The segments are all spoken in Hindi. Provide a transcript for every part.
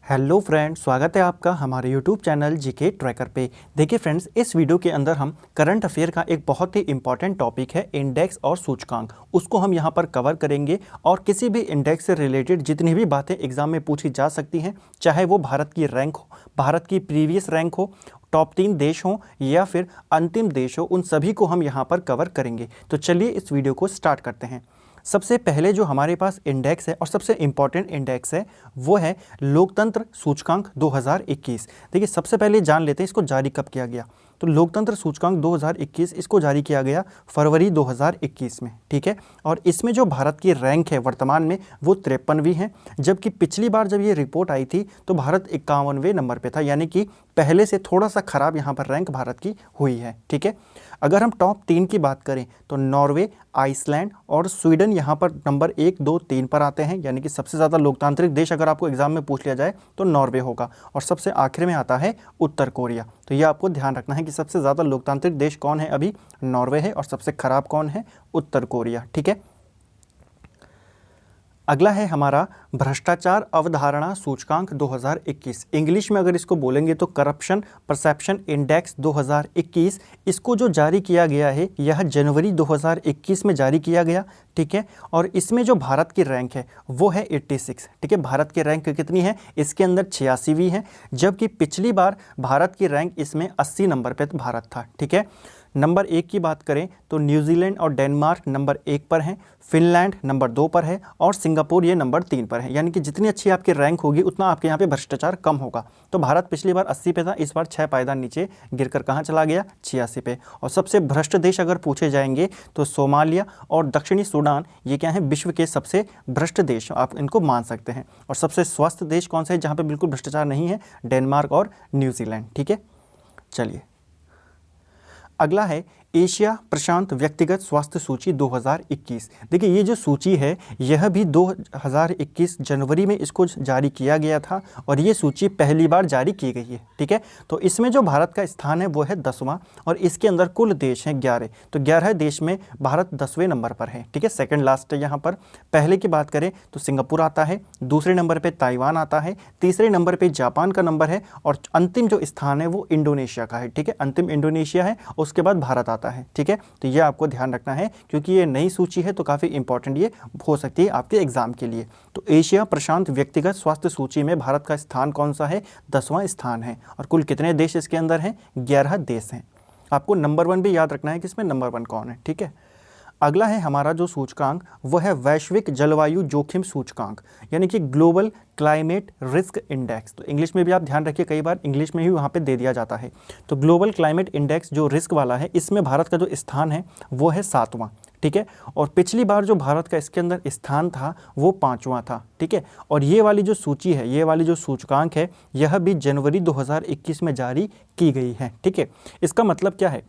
हेलो फ्रेंड्स, स्वागत है आपका हमारे यूट्यूब चैनल जीके ट्रैकर पे। देखिए फ्रेंड्स, इस वीडियो के अंदर हम करंट अफेयर का एक बहुत ही इंपॉर्टेंट टॉपिक है इंडेक्स और सूचकांक, उसको हम यहाँ पर कवर करेंगे। और किसी भी इंडेक्स से रिलेटेड जितनी भी बातें एग्जाम में पूछी जा सकती हैं, चाहे वो भारत की रैंक हो, भारत की प्रीवियस रैंक हो, टॉप 3 देश हों या फिर अंतिम देश हो, उन सभी को हम यहाँ पर कवर करेंगे। तो चलिए इस वीडियो को स्टार्ट करते हैं। सबसे पहले जो हमारे पास इंडेक्स है और सबसे इम्पॉर्टेंट इंडेक्स है वो है लोकतंत्र सूचकांक 2021। देखिए, सबसे पहले जान लेते हैं इसको जारी कब किया गया। तो लोकतंत्र सूचकांक 2021 इसको जारी किया गया फरवरी 2021 में, ठीक है। और इसमें जो भारत की रैंक है वर्तमान में वो 53वीं है, जबकि पिछली बार जब ये रिपोर्ट आई थी तो भारत 51वें नंबर पे था, यानी कि पहले से थोड़ा सा खराब यहाँ पर रैंक भारत की हुई है, ठीक है। अगर हम टॉप 3 की बात करें तो नॉर्वे, आइसलैंड और स्वीडन यहाँ पर नंबर 1, 2, 3 पर आते हैं, यानी कि सबसे ज़्यादा लोकतांत्रिक देश अगर आपको एग्जाम में पूछ लिया जाए तो नॉर्वे होगा। और सबसे आखिर में आता है उत्तर कोरिया। तो ये आपको ध्यान रखना है कि सबसे ज़्यादा लोकतांत्रिक देश कौन है, अभी नॉर्वे है, और सबसे खराब कौन है, उत्तर कोरिया, ठीक है। अगला है हमारा भ्रष्टाचार अवधारणा सूचकांक 2021। इंग्लिश में अगर इसको बोलेंगे तो करप्शन परसेप्शन इंडेक्स 2021। इसको जो जारी किया गया है यह जनवरी 2021 में जारी किया गया, ठीक है। और इसमें जो भारत की रैंक है वो है 86, ठीक है। भारत की रैंक कितनी है, इसके अंदर 86वीं है, जबकि पिछली बार भारत की रैंक इसमें 80 नंबर पर भारत था, ठीक है। नंबर 1 की बात करें तो न्यूजीलैंड और डेनमार्क नंबर 1 पर हैं, फिनलैंड नंबर 2 पर है और सिंगापुर ये नंबर 3 पर है। यानी कि जितनी अच्छी आपकी रैंक होगी उतना आपके यहाँ पे भ्रष्टाचार कम होगा। तो भारत पिछली बार 80 पे था, इस बार 6 पायदान नीचे गिरकर कहाँ चला गया, 86 पे। और सबसे भ्रष्ट देश अगर पूछे जाएंगे तो सोमालिया और दक्षिणी सूडान ये क्या है, विश्व के सबसे भ्रष्ट देश आप इनको मान सकते हैं। और सबसे स्वस्थ देश कौन सा है जहाँ पर बिल्कुल भ्रष्टाचार नहीं है, डेनमार्क और न्यूजीलैंड, ठीक है। चलिए अगला है एशिया प्रशांत व्यक्तिगत स्वास्थ्य सूची 2021। देखिए, ये जो सूची है यह भी 2021 जनवरी में इसको जारी किया गया था और ये सूची पहली बार जारी की गई है, ठीक है। तो इसमें जो भारत का स्थान है वो है 10वां और इसके अंदर कुल देश हैं 11। तो 11 देश में भारत 10वें नंबर पर है, ठीक है। सेकेंड लास्ट है यहाँ पर। पहले की बात करें तो सिंगापुर आता है, दूसरे नंबर पर ताइवान आता है, तीसरे नंबर पर जापान का नंबर है और अंतिम जो स्थान है वो इंडोनेशिया का है, ठीक है। अंतिम इंडोनेशिया है, उसके बाद भारत आता है, ठीक है। तो ये आपको ध्यान रखना है क्योंकि ये नई सूची है तो काफ़ी इंपॉर्टेंट ये हो सकती है आपके एग्जाम के लिए। तो एशिया प्रशांत व्यक्तिगत स्वास्थ्य सूची में भारत का स्थान कौन सा है, 10वां स्थान है। और कुल कितने देश इसके अंदर हैं, 11 देश हैं। आपको नंबर 1 भी याद रखना है कि इसमें नंबर 1 कौन है, ठीक है। अगला है हमारा जो सूचकांक वो है वैश्विक जलवायु जोखिम सूचकांक, यानी कि ग्लोबल क्लाइमेट रिस्क इंडेक्स। तो इंग्लिश में भी आप ध्यान रखिए, कई बार इंग्लिश में ही वहाँ पे दे दिया जाता है। तो ग्लोबल क्लाइमेट इंडेक्स जो रिस्क वाला है, इसमें भारत का जो स्थान है वो है 7वां, ठीक है। और पिछली बार जो भारत का इसके अंदर स्थान था वो 5वां था, ठीक है। और ये वाली जो सूची है, ये वाली जो सूचकांक है, यह भी जनवरी 2021 में जारी की गई है, ठीक है। इसका मतलब क्या है,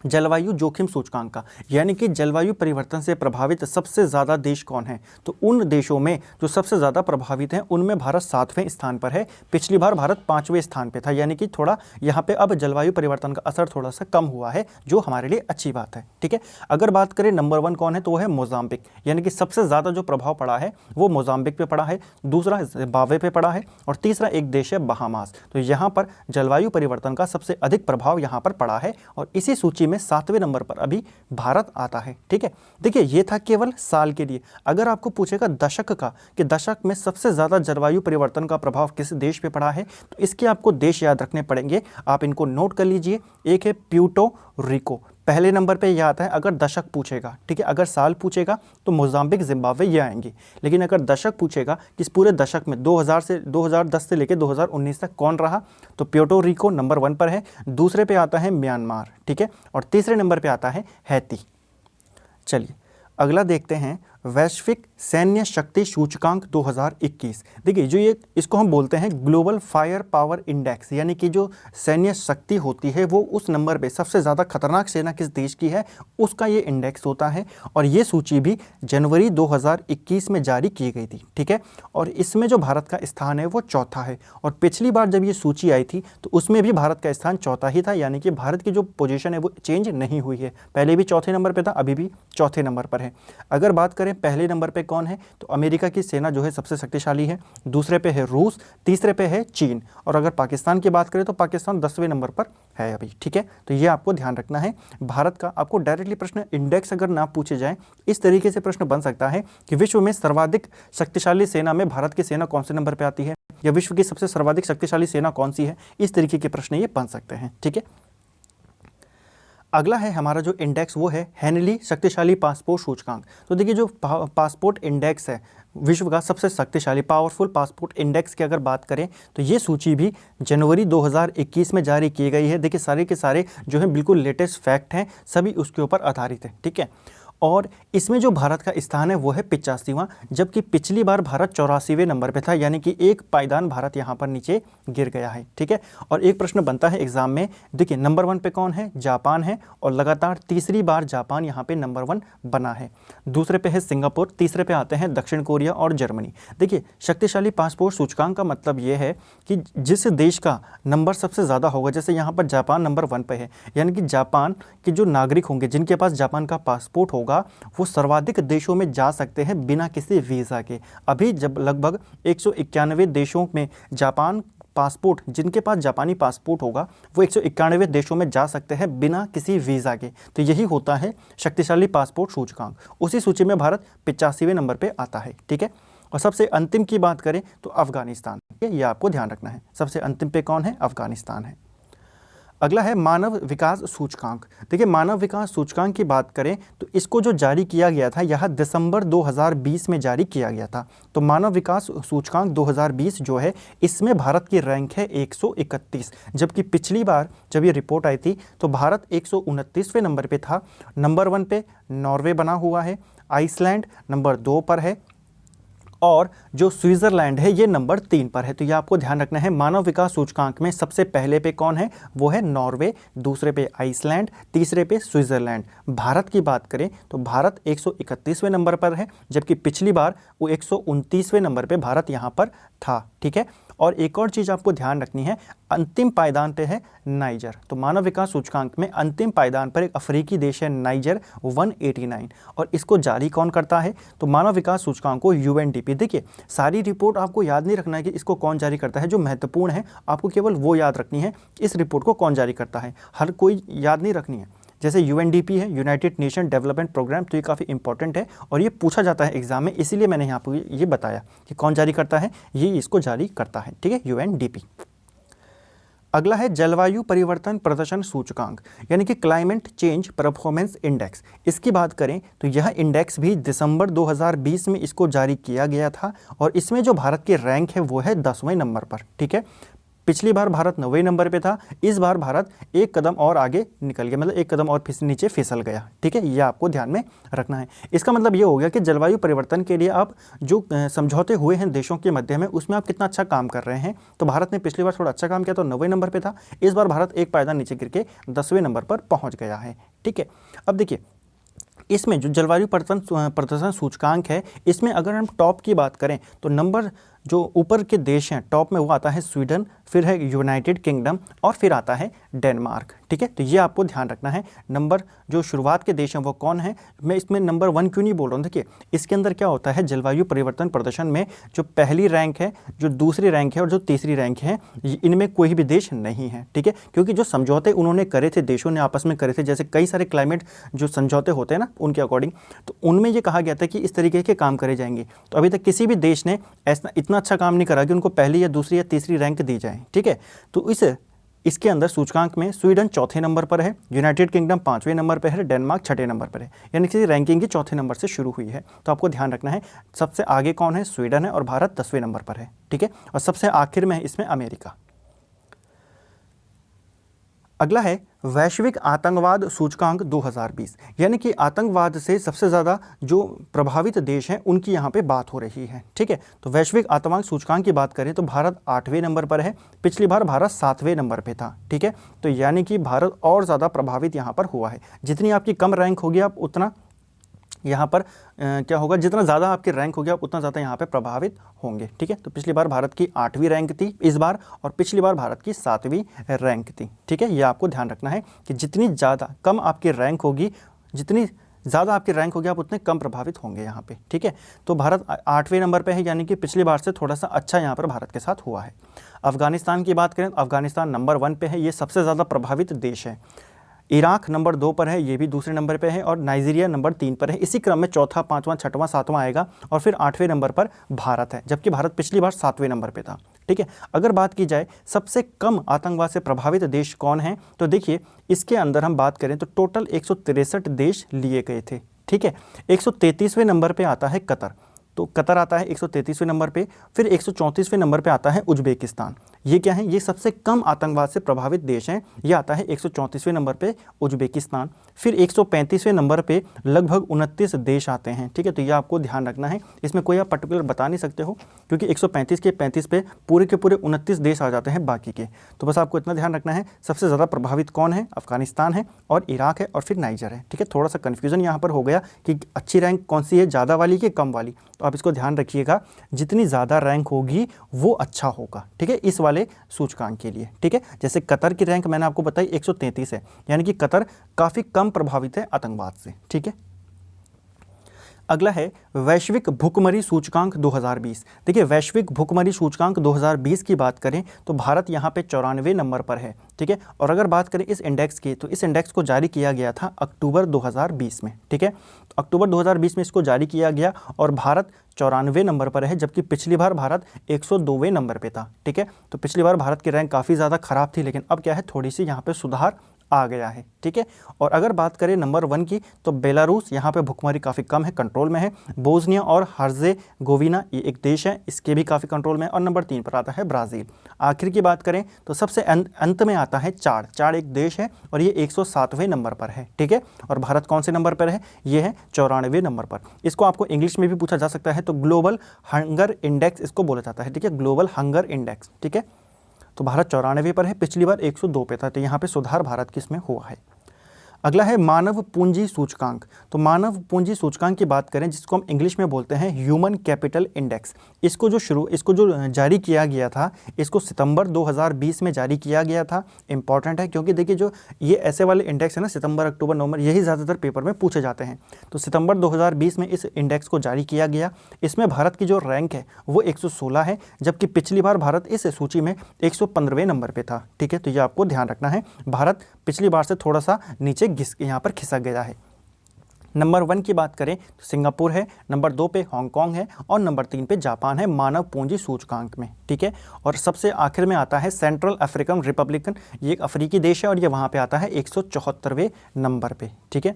जलवायु जोखिम सूचकांक का, यानी कि जलवायु परिवर्तन से प्रभावित सबसे ज़्यादा देश कौन है। तो उन देशों में जो सबसे ज़्यादा प्रभावित हैं उनमें भारत 7वें स्थान पर है। पिछली बार भारत 5वें स्थान पे था, यानी कि थोड़ा यहाँ पे अब जलवायु परिवर्तन का असर थोड़ा सा कम हुआ है, जो हमारे लिए अच्छी बात है, ठीक है। अगर बात करें नंबर 1 कौन है तो वो है मोजाम्बिक, यानी कि सबसे ज़्यादा जो प्रभाव पड़ा है वो मोजाम्बिक पे पड़ा है, दूसरा जिम्बाब्वे पे पड़ा है और तीसरा एक देश है बहामास। तो यहाँ पर जलवायु परिवर्तन का सबसे अधिक प्रभाव यहाँ पर पड़ा है और इसी सूची में 7वें नंबर पर अभी भारत आता है, ठीक है। देखिए, ये था केवल साल के लिए। अगर आपको पूछेगा दशक का कि दशक में सबसे ज़्यादा जलवायु परिवर्तन का प्रभाव किस देश पे पड़ा है, तो इसके आपको देश याद रखने पड़ेंगे। आप इनको नोट कर लीजिए। एक है प्यूर्टो रिको, पहले नंबर पे यह आता है अगर दशक पूछेगा, ठीक है। अगर साल पूछेगा तो मोजाम्बिक जिम्बाब्वे ये आएंगे, लेकिन अगर दशक पूछेगा कि इस पूरे दशक में 2010 से लेकर 2019 तक कौन रहा, तो प्यूर्टो रिको नंबर 1 पर है, दूसरे पे आता है म्यांमार, ठीक है, और तीसरे नंबर पे आता है हैती। चलिए अगला देखते हैं वैश्विक सैन्य शक्ति सूचकांक 2021। देखिए, जो ये इसको हम बोलते हैं ग्लोबल फायर पावर इंडेक्स, यानी कि जो सैन्य शक्ति होती है वो उस नंबर पे सबसे ज़्यादा खतरनाक सेना किस देश की है उसका ये इंडेक्स होता है। और ये सूची भी जनवरी 2021 में जारी की गई थी, ठीक है। और इसमें जो भारत का स्थान है वो चौथा है। और पिछली बार जब ये सूची आई थी तो उसमें भी भारत का स्थान चौथा ही था, यानी कि भारत की जो पोजीशन है वो चेंज नहीं हुई है। पहले भी चौथे नंबर पर था, अभी भी चौथे नंबर पर है। अगर बात करें करें पहले नंबर पे कौन है, तो अमेरिका की सेना जो है सबसे शक्तिशाली है, दूसरे पे है रूस, तीसरे पे है चीन, और अगर पाकिस्तान की बात करें तो पाकिस्तान 10वें नंबर पर है अभी। ठीक है, तो ये आपको ध्यान रखना है। भारत का आपको डायरेक्टली प्रश्न इंडेक्स अगर ना पूछे जाए, इस तरीके से प्रश्न बन सकता है कि विश्व में सर्वाधिक शक्तिशाली सेना में भारत की सेना कौन से नंबर पर आती है, या विश्व की सबसे सर्वाधिक शक्तिशाली सेना कौन सी है, इस तरीके के प्रश्न ये बन सकते हैं। ठीक है, अगला है हमारा जो इंडेक्स वो है हेनली शक्तिशाली पासपोर्ट सूचकांक। तो देखिए जो पासपोर्ट इंडेक्स है विश्व का सबसे शक्तिशाली पावरफुल पासपोर्ट इंडेक्स की अगर बात करें तो ये सूची भी जनवरी 2021 में जारी की गई है। देखिए सारे के सारे जो है बिल्कुल लेटेस्ट फैक्ट हैं, सभी उसके ऊपर आधारित है। ठीक है, और इसमें जो भारत का स्थान है वो है 85वां, जबकि पिछली बार भारत 84वें नंबर पे था, यानी कि एक पायदान भारत यहाँ पर नीचे गिर गया है। ठीक है, और एक प्रश्न बनता है एग्जाम में, देखिए नंबर 1 पे कौन है, जापान है, और लगातार तीसरी बार जापान यहाँ पे नंबर 1 बना है। दूसरे पे है सिंगापुर, तीसरे पे आते हैं दक्षिण कोरिया और जर्मनी। देखिए शक्तिशाली पासपोर्ट सूचकांक का मतलब ये है कि जिस देश का नंबर सबसे ज़्यादा होगा, जैसे यहाँ पर जापान नंबर 1 पे है, यानी कि जापान के जो नागरिक होंगे जिनके पास जापान का पासपोर्ट होगा वो सर्वाधिक देशों में जा सकते हैं बिना किसी वीज़ा के। अभी जब लगभग 191 देशों में जापान पासपोर्ट, जिनके पास जापानी पासपोर्ट होगा वो 191 देशों में जा सकते हैं बिना किसी वीज़ा के। तो यही होता है शक्तिशाली पासपोर्ट सूचकांक। उसी सूची में भारत 85वें नंबर पे आता है। ठीक है, और सबसे अंतिम की बात करें तो अफगानिस्तान, ये आपको ध्यान रखना है। सबसे अंतिम पे कौन है, अफगानिस्तान है। अगला है मानव विकास सूचकांक। देखिए मानव विकास सूचकांक की बात करें तो इसको जो जारी किया गया था यह दिसंबर 2020 में जारी किया गया था। तो मानव विकास सूचकांक 2020 जो है इसमें भारत की रैंक है 131, जबकि पिछली बार जब ये रिपोर्ट आई थी तो भारत 129वें नंबर पे था। नंबर 1 पे नॉर्वे बना हुआ है, आइसलैंड नंबर 2 पर है, और जो स्विट्ज़रलैंड है ये नंबर 3 पर है। तो ये आपको ध्यान रखना है। मानव विकास सूचकांक में सबसे पहले पे कौन है, वो है नॉर्वे, दूसरे पे आइसलैंड, तीसरे पे स्विट्ज़रलैंड। भारत की बात करें तो भारत 131वें नंबर पर है, जबकि पिछली बार वो 129वें नंबर पे भारत यहाँ पर था। ठीक है, और एक और चीज़ आपको ध्यान रखनी है, अंतिम पायदान पे है नाइजर। तो मानव विकास सूचकांक में अंतिम पायदान पर एक अफ्रीकी देश है नाइजर 189, और इसको जारी कौन करता है, तो मानव विकास सूचकांक को यूएनडीपी। देखिए सारी रिपोर्ट आपको याद नहीं रखना है कि इसको कौन जारी करता है, जो महत्वपूर्ण है आपको केवल वो याद रखनी है इस रिपोर्ट को कौन जारी करता है, हर कोई याद नहीं रखनी है। जैसे यूएनडीपी है, यूनाइटेड नेशन डेवलपमेंट प्रोग्राम, तो ये काफ़ी इंपॉर्टेंट है और ये पूछा जाता है एग्जाम में, इसीलिए मैंने यहाँ पर ये बताया कि कौन जारी करता है, ये इसको जारी करता है। ठीक है, यूएनडीपी। अगला है जलवायु परिवर्तन प्रदर्शन सूचकांक, यानी कि क्लाइमेट चेंज परफॉर्मेंस इंडेक्स। इसकी बात करें तो यह इंडेक्स भी दिसंबर 2020 में इसको जारी किया गया था, और इसमें जो भारत की रैंक है वो है 10वें नंबर पर। ठीक है, पिछली बार भारत 9वें नंबर पे था, इस बार भारत एक कदम और आगे निकल गया, मतलब एक कदम और नीचे फिसल गया। ठीक है, ये आपको ध्यान में रखना है। इसका मतलब ये हो गया कि जलवायु परिवर्तन के लिए आप जो समझौते हुए हैं देशों के मध्य में, उसमें आप कितना अच्छा काम कर रहे हैं। तो भारत ने पिछली बार थोड़ा अच्छा काम किया तो 9वें नंबर पर था, इस बार भारत एक पायदान नीचे गिर के 10वें नंबर पर पहुँच गया है। ठीक है, अब देखिए इसमें जो जलवायु प्रदर्शन सूचकांक है, इसमें अगर हम टॉप की बात करें तो नंबर जो ऊपर के देश हैं टॉप में वो आता है स्वीडन, फिर है यूनाइटेड किंगडम, और फिर आता है डेनमार्क। ठीक है, तो ये आपको ध्यान रखना है। नंबर जो शुरुआत के देश हैं वो कौन है, मैं इसमें नंबर 1 क्यों नहीं बोल रहा हूँ, देखिए इसके अंदर क्या होता है, जलवायु परिवर्तन प्रदर्शन में जो पहली रैंक है, जो दूसरी रैंक है और जो तीसरी रैंक है, इनमें कोई भी देश नहीं है। ठीक है, क्योंकि जो समझौते उन्होंने करे थे, देशों ने आपस में करे थे, जैसे कई सारे क्लाइमेट जो समझौते होते हैं ना उनके अकॉर्डिंग, तो उनमें ये कहा गया था कि इस तरीके के काम करे जाएंगे। तो अभी तक किसी भी देश ने ऐसा इतना अच्छा काम नहीं करा कि उनको पहली या दूसरी या तीसरी रैंक दी जाए। ठीक है, तो इसके अंदर सूचकांक में स्वीडन चौथे नंबर पर है, यूनाइटेड किंगडम 5वें नंबर पर है, डेनमार्क 6ठे नंबर पर है, यानी कि रैंकिंग की चौथे नंबर से शुरू हुई है। तो आपको ध्यान रखना है सबसे आगे कौन है, स्वीडन है, और भारत 10वें नंबर पर है। ठीक है, और सबसे आखिर में है इसमें अमेरिका। अगला है वैश्विक आतंकवाद सूचकांक 2020, यानी कि आतंकवाद से सबसे ज़्यादा जो प्रभावित देश हैं उनकी यहाँ पे बात हो रही है। ठीक है, तो वैश्विक आतंकवाद सूचकांक की बात करें तो भारत 8वें नंबर पर है, पिछली बार भारत 7वें नंबर पे था। ठीक है, तो यानी कि भारत और ज़्यादा प्रभावित यहाँ पर हुआ है। जितनी आपकी कम रैंक होगी आप उतना यहाँ पर क्या होगा, जितना ज़्यादा आपकी रैंक होगी आप उतना ज़्यादा यहाँ पे प्रभावित होंगे। ठीक है, तो पिछली बार भारत की 8वीं रैंक थी इस बार, और पिछली बार भारत की 7वीं रैंक थी। ठीक है, ये आपको ध्यान रखना है कि जितनी ज़्यादा कम आपकी रैंक होगी, जितनी ज़्यादा आपकी रैंक होगी आप उतने कम प्रभावित होंगे यहाँ पे, ठीक है। तो भारत 8वें नंबर पे है, यानी कि पिछली बार से थोड़ा सा अच्छा यहाँ पर भारत के साथ हुआ है। अफगानिस्तान की बात करें तो अफगानिस्तान नंबर 1 पे है, ये सबसे ज़्यादा प्रभावित देश है। इराक नंबर 2 पर है, ये भी दूसरे नंबर पे है, और नाइजीरिया नंबर 3 पर है। इसी क्रम में चौथा, पाँचवां, छठवां, सातवां आएगा, और फिर 8वें नंबर पर भारत है, जबकि भारत पिछली बार 7वें नंबर पे था, ठीक है। अगर बात की जाए सबसे कम आतंकवाद से प्रभावित देश कौन है, तो देखिए इसके अंदर हम बात करें तो टोटल 163 देश लिए गए थे, ठीक है। 133वें नंबर पे आता है कतर, तो कतर आता है 133वें नंबर पे। फिर 134वें नंबर पे आता है उज्बेकिस्तान। ये क्या है, ये सबसे कम आतंकवाद से प्रभावित देश हैं, ये आता है 134वें नंबर पे उज्बेकिस्तान। फिर 135वें नंबर पे लगभग 29 देश आते हैं, ठीक है। तो ये आपको ध्यान रखना है, इसमें कोई आप पर्टिकुलर बता नहीं सकते हो, क्योंकि 135 के 35 पे पूरे के पूरे 29 देश आ जाते हैं बाकी के। तो बस आपको इतना ध्यान रखना है, सबसे ज़्यादा प्रभावित कौन है, अफगानिस्तान है और इराक है और फिर नाइजर है, ठीक है। थोड़ा सा कन्फ्यूज़न यहाँ पर हो गया कि अच्छी रैंक कौन सी है, ज़्यादा वाली कि कम वाली, तो आप इसको ध्यान रखिएगा, जितनी ज़्यादा रैंक होगी वो अच्छा होगा, ठीक है, इस वाले सूचकांक के लिए, ठीक है। जैसे कतर की रैंक मैंने आपको बताई 133 है, यानी कि कतर काफ़ी कम प्रभावित है आतंकवाद से, ठीक है। अगला है वैश्विक भुखमरी सूचकांक 2020। देखिए वैश्विक भुखमरी सूचकांक 2020 की बात करें तो भारत यहाँ पे 94वें नंबर पर है, ठीक है। और अगर बात करें इस इंडेक्स की, तो इस इंडेक्स को जारी किया गया था अक्टूबर 2020 में, ठीक है। तो अक्टूबर 2020 में इसको जारी किया गया और भारत 94वें नंबर पर है, जबकि पिछली बार भारत 102वें नंबर पे था, ठीक है। तो पिछली बार भारत की रैंक काफ़ी ज़्यादा खराब थी, लेकिन अब क्या है, थोड़ी सी यहाँ पे सुधार आ गया है, ठीक है। और अगर बात करें नंबर 1 की, तो बेलारूस, यहाँ पे भुखमरी काफ़ी कम है, कंट्रोल में है। बोस्निया और हर्जेगोविना ये एक देश है, इसके भी काफ़ी कंट्रोल में है। और नंबर 3 पर आता है ब्राज़ील। आखिर की बात करें तो सबसे अंत में आता है चाड एक देश है और ये 107वें नंबर पर है, ठीक है। और भारत कौन से नंबर पर है, ये है 94वें नंबर पर। इसको आपको इंग्लिश में भी पूछा जा सकता है, तो ग्लोबल हंगर इंडेक्स इसको बोला जाता है, ठीक है, ग्लोबल हंगर इंडेक्स, ठीक है। तो भारत 94 पर है, पिछली बार 102 पे था, तो यहाँ पे सुधार भारत की इसमें हुआ है। अगला है मानव पूंजी सूचकांक। तो मानव पूंजी सूचकांक की बात करें, जिसको हम इंग्लिश में बोलते हैं ह्यूमन कैपिटल इंडेक्स, इसको जो जारी किया गया था, इसको सितंबर 2020 में जारी किया गया था। इंपॉर्टेंट है क्योंकि देखिए जो ये ऐसे वाले इंडेक्स है ना, सितंबर, अक्टूबर, नवंबर, यही ज़्यादातर पेपर में पूछे जाते हैं। तो सितंबर 2020 में इस इंडेक्स को जारी किया गया। इसमें भारत की जो रैंक है वो 116 है, जबकि पिछली बार भारत इस सूची में 115वें नंबर पर था, ठीक है। तो ये आपको ध्यान रखना है, भारत पिछली बार से थोड़ा सा नीचे यहाँ पर खिसक गया है। नंबर 1 की बात करें तो सिंगापुर है, नंबर 2 पे हांगकांग है और नंबर 3 पे जापान है मानव पूंजी सूचकांक में, ठीक है। और सबसे आखिर में आता है सेंट्रल अफ्रीकन रिपब्लिकन, ये एक अफ्रीकी देश है और ये वहाँ पे आता है 174वें नंबर पे, ठीक है।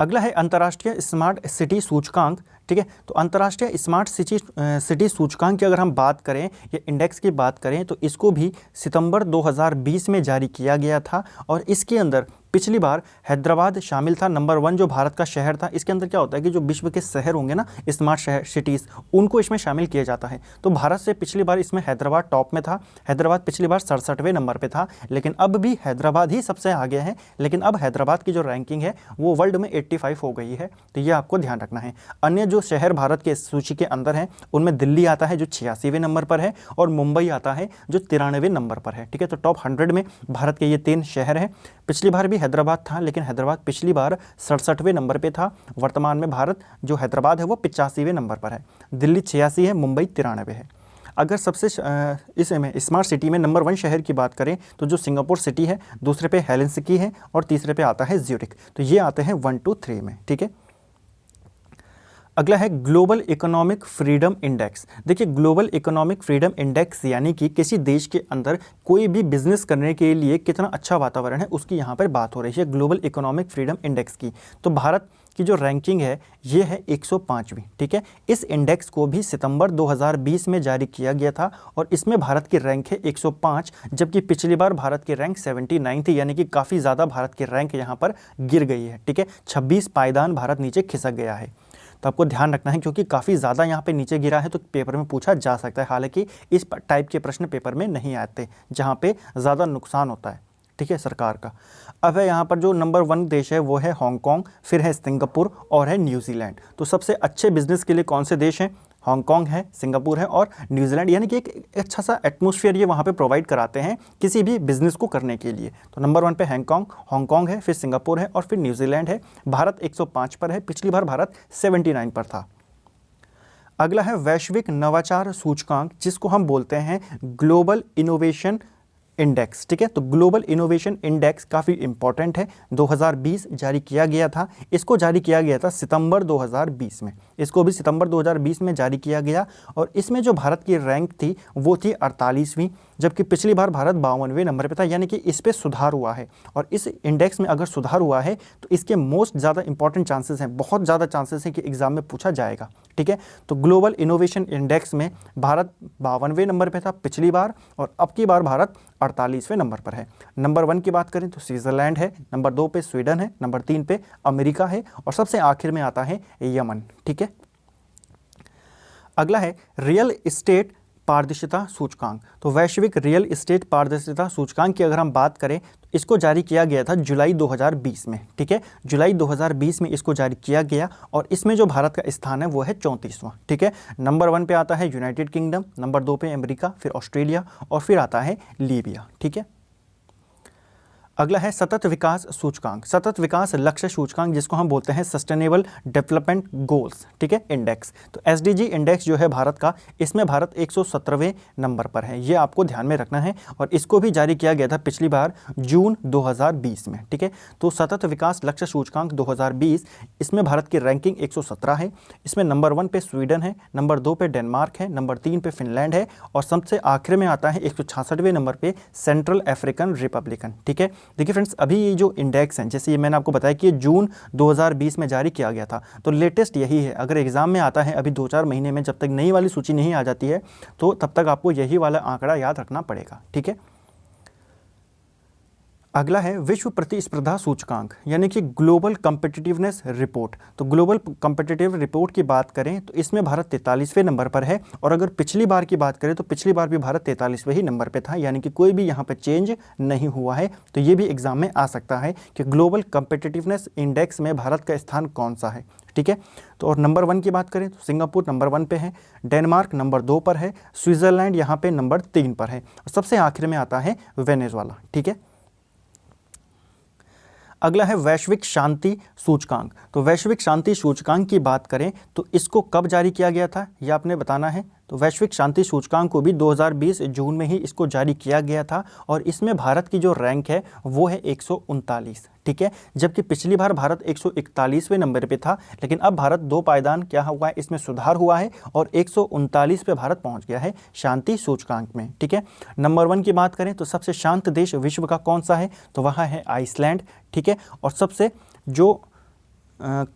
अगला है अंतर्राष्ट्रीय स्मार्ट सिटी सूचकांक, ठीक है। तो अंतर्राष्ट्रीय स्मार्ट सिटी सूचकांक की अगर हम बात करें या इंडेक्स की बात करें, तो इसको भी सितंबर 2020 में जारी किया गया था और इसके अंदर पिछली बार हैदराबाद शामिल था। नंबर 1 जो भारत का शहर था, इसके अंदर क्या होता है कि जो विश्व के शहर होंगे ना, स्मार्ट शहर सिटीज़, उनको इसमें शामिल किया जाता है। तो भारत से पिछली बार इसमें हैदराबाद टॉप में था। हैदराबाद पिछली बार 67वें नंबर पे था, लेकिन अब भी हैदराबाद ही सबसे आगे है। लेकिन अब हैदराबाद की जो रैंकिंग है वो वर्ल्ड में 85 हो गई है, तो ये आपको ध्यान रखना है। अन्य जो शहर भारत के सूची के अंदर हैं उनमें दिल्ली आता है जो 86वें नंबर पर है और मुंबई आता है जो 93वें नंबर पर है, ठीक है। तो टॉप 100 में भारत के ये 3 शहर हैं। पिछली बार भी हैदराबाद था, लेकिन हैदराबाद पिछली बार 67वें नंबर पे था। वर्तमान में भारत जो हैदराबाद है वो 85वें नंबर पर है। दिल्ली 86 है, मुंबई 93 है। अगर सबसे इसमें स्मार्ट सिटी में नंबर 1 शहर की बात करें तो जो सिंगापुर सिटी है, दूसरे पे हेलसिंकी है और तीसरे पे आता है ज्यूरिख। तो ये आते हैं 1, 2, 3 में, ठीक है। अगला है ग्लोबल इकोनॉमिक फ्रीडम इंडेक्स। देखिए ग्लोबल इकोनॉमिक फ्रीडम इंडेक्स यानी कि किसी देश के अंदर कोई भी बिजनेस करने के लिए कितना अच्छा वातावरण है उसकी यहाँ पर बात हो रही है, ग्लोबल इकोनॉमिक फ्रीडम इंडेक्स की। तो भारत की जो रैंकिंग है ये है 105वीं, ठीक है। इस इंडेक्स को भी सितंबर 2020 में जारी किया गया था और इसमें भारत की रैंक है 105, जबकि पिछली बार भारत की रैंक 79 थी, यानी कि काफ़ी ज़्यादा भारत की रैंक यहाँ पर गिर गई है, ठीक है। 26 पायदान भारत नीचे खिसक गया है। तो आपको ध्यान रखना है क्योंकि काफ़ी ज़्यादा यहाँ पे नीचे गिरा है, तो पेपर में पूछा जा सकता है। हालांकि इस टाइप के प्रश्न पेपर में नहीं आते जहाँ पे ज़्यादा नुकसान होता है, ठीक है, सरकार का। अब है यहाँ पर जो नंबर 1 देश है वो है हांगकांग, फिर है सिंगापुर और है न्यूजीलैंड। तो सबसे अच्छे बिजनेस के लिए कौन से देश हैं? हांगकांग है, सिंगापुर है और न्यूजीलैंड, यानी कि एक अच्छा सा एटमॉस्फेयर ये वहाँ पे प्रोवाइड कराते हैं किसी भी बिजनेस को करने के लिए। तो नंबर 1 पे हांगकांग है, फिर सिंगापुर है और फिर न्यूजीलैंड है। भारत 105 पर है, पिछली बार भारत 79 पर था। अगला है वैश्विक नवाचार सूचकांक, जिसको हम बोलते हैं ग्लोबल इनोवेशन इंडेक्स। ठीक है, तो ग्लोबल इनोवेशन इंडेक्स काफ़ी इंपॉर्टेंट है, 2020 जारी किया गया था। इसको जारी किया गया था सितंबर 2020 में, इसको भी सितंबर 2020 में जारी किया गया और इसमें जो भारत की रैंक थी वो थी 48वीं, जबकि पिछली बार भारत 52वें नंबर पे था, यानी कि इस पे सुधार हुआ है। और इस इंडेक्स में अगर सुधार हुआ है तो इसके मोस्ट ज़्यादा इंपॉर्टेंट चांसेस हैं, बहुत ज़्यादा चांसेस हैं कि एग्जाम में पूछा जाएगा। ठीक है, तो ग्लोबल इनोवेशन इंडेक्स में भारत 52वें नंबर पे था पिछली बार और अब की बार भारत 48वें नंबर पर है। नंबर 1 की बात करें तो स्विट्जरलैंड है, नंबर 2 पे स्वीडन है, नंबर 3 पे अमेरिका है और सबसे आखिर में आता है यमन। ठीक है, अगला है रियल एस्टेट पारदर्शिता सूचकांक। तो वैश्विक रियल एस्टेट पारदर्शिता सूचकांक की अगर हम बात करें तो इसको जारी किया गया था जुलाई 2020 में। ठीक है, जुलाई 2020 में इसको जारी किया गया और इसमें जो भारत का स्थान है वो है 34वां। ठीक है, नंबर 1 पे आता है यूनाइटेड किंगडम, नंबर 2 पे अमेरिका, फिर ऑस्ट्रेलिया और फिर आता है लीबिया। ठीक है, अगला है सतत विकास सूचकांक, सतत विकास लक्ष्य सूचकांक, जिसको हम बोलते हैं सस्टेनेबल डेवलपमेंट गोल्स। ठीक है, इंडेक्स। तो एसडीजी इंडेक्स जो है भारत का, इसमें भारत 117वें नंबर पर है, ये आपको ध्यान में रखना है और इसको भी जारी किया गया था पिछली बार जून 2020 में। ठीक है, तो सतत विकास लक्ष्य सूचकांक 2020, इसमें भारत की रैंकिंग 117 है। इसमें नंबर 1 पे स्वीडन है, नंबर 2 पे डेनमार्क है, नंबर 3 पे फिनलैंड है और सबसे आखिर में आता है 166वें नंबर पे सेंट्रल अफ्रीकन रिपब्लिकन। ठीक है, देखिए फ्रेंड्स, अभी ये जो इंडेक्स हैं, जैसे ये मैंने आपको बताया कि ये जून 2020 में जारी किया गया था, तो लेटेस्ट यही है। अगर एग्जाम में आता है अभी 2-4 महीने में, जब तक नई वाली सूची नहीं आ जाती है तो तब तक आपको यही वाला आंकड़ा याद रखना पड़ेगा। ठीक है, अगला है विश्व प्रतिस्पर्धा सूचकांक, यानी कि ग्लोबल कम्पिटिटिवनेस रिपोर्ट। तो ग्लोबल कम्पिटिटिव रिपोर्ट की बात करें तो इसमें भारत 43वें नंबर पर है और अगर पिछली बार की बात करें तो पिछली बार भी भारत 43वें ही नंबर पे था, यानी कि कोई भी यहाँ पे चेंज नहीं हुआ है। तो ये भी एग्जाम में आ सकता है कि ग्लोबल कम्पिटिटिवनेस इंडेक्स में भारत का स्थान कौन सा है। ठीक है, तो और नंबर 1 की बात करें तो सिंगापुर नंबर 1 पे है, डेनमार्क नंबर 2 पर है, स्विट्जरलैंड यहाँ पे नंबर 3 पर है और सबसे आखिर में आता है वेनेजुएला। ठीक है, अगला है वैश्विक शांति सूचकांक। तो वैश्विक शांति सूचकांक की बात करें तो इसको कब जारी किया गया था यह आपने बताना है। तो वैश्विक शांति सूचकांक को भी 2020 जून में ही इसको जारी किया गया था और इसमें भारत की जो रैंक है वो है 139। ठीक है, जबकि पिछली बार भारत 141वें नंबर पे था, लेकिन अब भारत 2 पायदान क्या हुआ है, इसमें सुधार हुआ है और 139 पे भारत पहुंच गया है शांति सूचकांक में। ठीक है, नंबर 1 की बात करें तो सबसे शांत देश विश्व का कौन सा है, तो वहाँ है आइसलैंड। ठीक है, और सबसे जो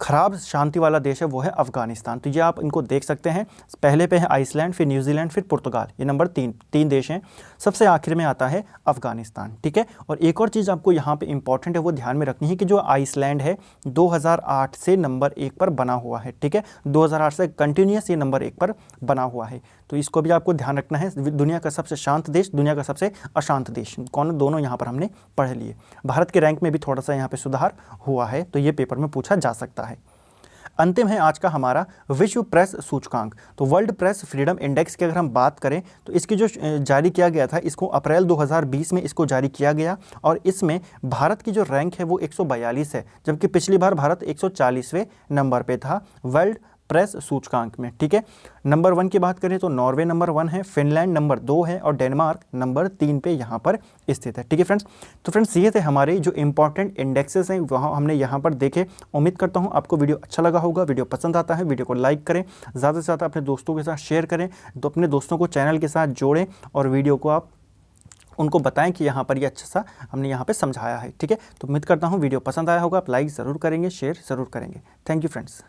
खराब शांति वाला देश है वो है अफगानिस्तान। तो ये आप इनको देख सकते हैं, पहले पे है आइसलैंड, फिर न्यूजीलैंड, फिर पुर्तगाल, ये नंबर 3 देश हैं। सबसे आखिर में आता है अफगानिस्तान। ठीक है, और एक और चीज़ आपको यहाँ पे इंपॉर्टेंट है वो ध्यान में रखनी है कि जो आइसलैंड है 2008 से नंबर 1 पर बना हुआ है। ठीक है, 2008 से कंटिन्यूस ये नंबर 1 पर बना हुआ है, तो इसको भी आपको ध्यान रखना है। दुनिया का सबसे शांत देश, दुनिया का सबसे अशांत देश, कौन, दोनों यहाँ पर हमने पढ़ लिए। भारत के रैंक में भी थोड़ा सा यहाँ पे सुधार हुआ है, तो ये पेपर में पूछा जा सकता है। अंतिम है आज का हमारा विश्व प्रेस सूचकांक। तो वर्ल्ड प्रेस फ्रीडम इंडेक्स की अगर हम बात करें तो इसकी जो जारी किया गया था, इसको अप्रैल 2020 में इसको जारी किया गया और इसमें भारत की जो रैंक है वो 142 है, जबकि पिछली बार भारत 140वें नंबर पे था वर्ल्ड प्रेस सूचकांक में। ठीक है, नंबर 1 की बात करें तो नॉर्वे नंबर 1 है, फिनलैंड नंबर 2 है और डेनमार्क नंबर 3 पे यहाँ पर स्थित है। ठीक है फ्रेंड्स, तो फ्रेंड्स ये थे हमारे जो इंपॉर्टेंट इंडेक्सेस हैं वहाँ हमने यहाँ पर देखे। उम्मीद करता हूँ आपको वीडियो अच्छा लगा होगा। वीडियो पसंद आता है वीडियो को लाइक करें, ज़्यादा से ज़्यादा अपने दोस्तों के साथ शेयर करें, तो अपने दोस्तों को चैनल के साथ जोड़ें और वीडियो को आप उनको बताएं कि यहाँ पर ये अच्छा सा हमने यहाँ पे समझाया है। ठीक है, तो उम्मीद करता हूँ वीडियो पसंद आया होगा, आप लाइक ज़रूर करेंगे, शेयर ज़रूर करेंगे। Thank you friends.